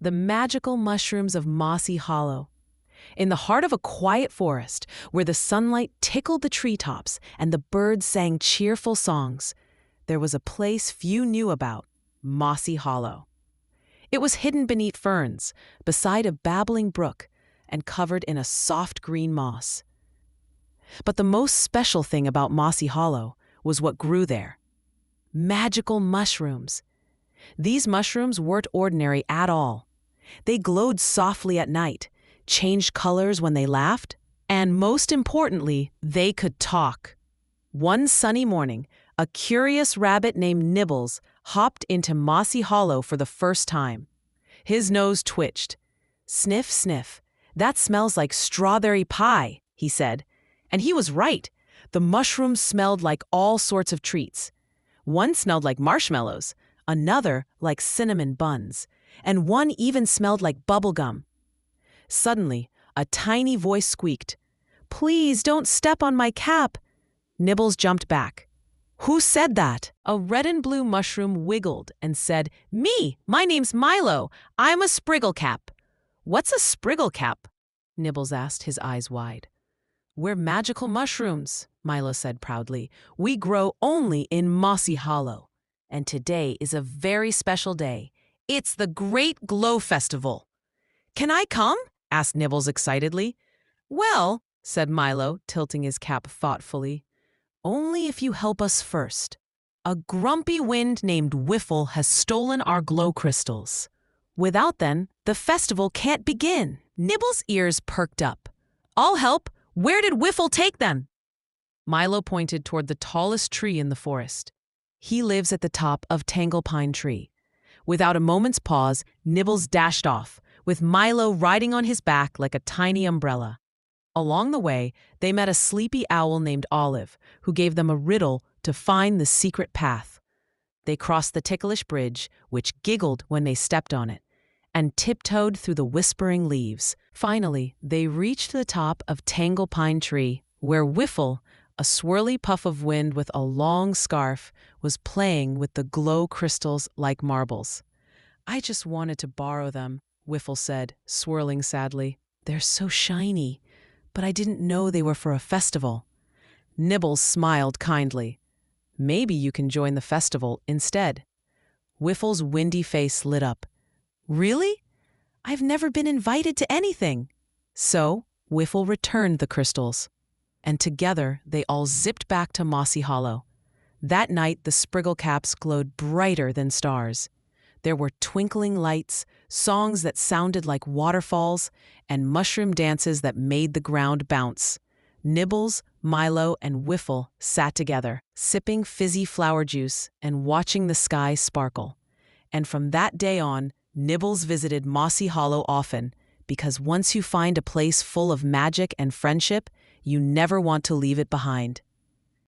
the magical mushrooms of Mossy Hollow. In the heart of a quiet forest, where the sunlight tickled the treetops and the birds sang cheerful songs, there was a place few knew about, Mossy Hollow. It was hidden beneath ferns, beside a babbling brook, and covered in a soft green moss. But the most special thing about Mossy Hollow was what grew there. Magical mushrooms. These mushrooms weren't ordinary at all. They glowed softly at night, changed colors when they laughed, and most importantly, they could talk. One sunny morning, a curious rabbit named Nibbles hopped into Mossy Hollow for the first time. His nose twitched. "Sniff, sniff. That smells like strawberry pie," he said. And he was right. The mushrooms smelled like all sorts of treats. One smelled like marshmallows, another like cinnamon buns, and one even smelled like bubble gum. Suddenly, a tiny voice squeaked, "Please don't step on my cap." Nibbles jumped back. "Who said that?" A red and blue mushroom wiggled and said, "Me! My name's Milo. I'm a sprigglecap." "What's a sprigglecap?" Nibbles asked, his eyes wide. "We're magical mushrooms," Milo said proudly. "We grow only in Mossy Hollow. And today is a very special day. It's the Great Glow Festival." "Can I come?" asked Nibbles excitedly. "Well," said Milo, tilting his cap thoughtfully, "only if you help us first. A grumpy wind named Whiffle has stolen our glow crystals. Without them, the festival can't begin." Nibbles' ears perked up. "I'll help. Where did Whiffle take them?" Milo pointed toward the tallest tree in the forest. "He lives at the top of Tangle Pine Tree." Without a moment's pause, Nibbles dashed off, with Milo riding on his back like a tiny umbrella. Along the way, they met a sleepy owl named Olive, who gave them a riddle to find the secret path. They crossed the ticklish bridge, which giggled when they stepped on it, and tiptoed through the whispering leaves. Finally, they reached the top of Tangle Pine Tree, where Whiffle, a swirly puff of wind with a long scarf, was playing with the glow crystals like marbles. "I just wanted to borrow them," Whiffle said, swirling sadly. "They're so shiny, but I didn't know they were for a festival." Nibbles smiled kindly. "Maybe you can join the festival instead." Whiffle's windy face lit up. "Really? I've never been invited to anything." So, Whiffle returned the crystals, and together they all zipped back to Mossy Hollow. That night, the sprigglecaps glowed brighter than stars. There were twinkling lights, songs that sounded like waterfalls, and mushroom dances that made the ground bounce. Nibbles, Milo, and Whiffle sat together, sipping fizzy flower juice and watching the sky sparkle. And from that day on, Nibbles visited Mossy Hollow often, because once you find a place full of magic and friendship, you never want to leave it behind.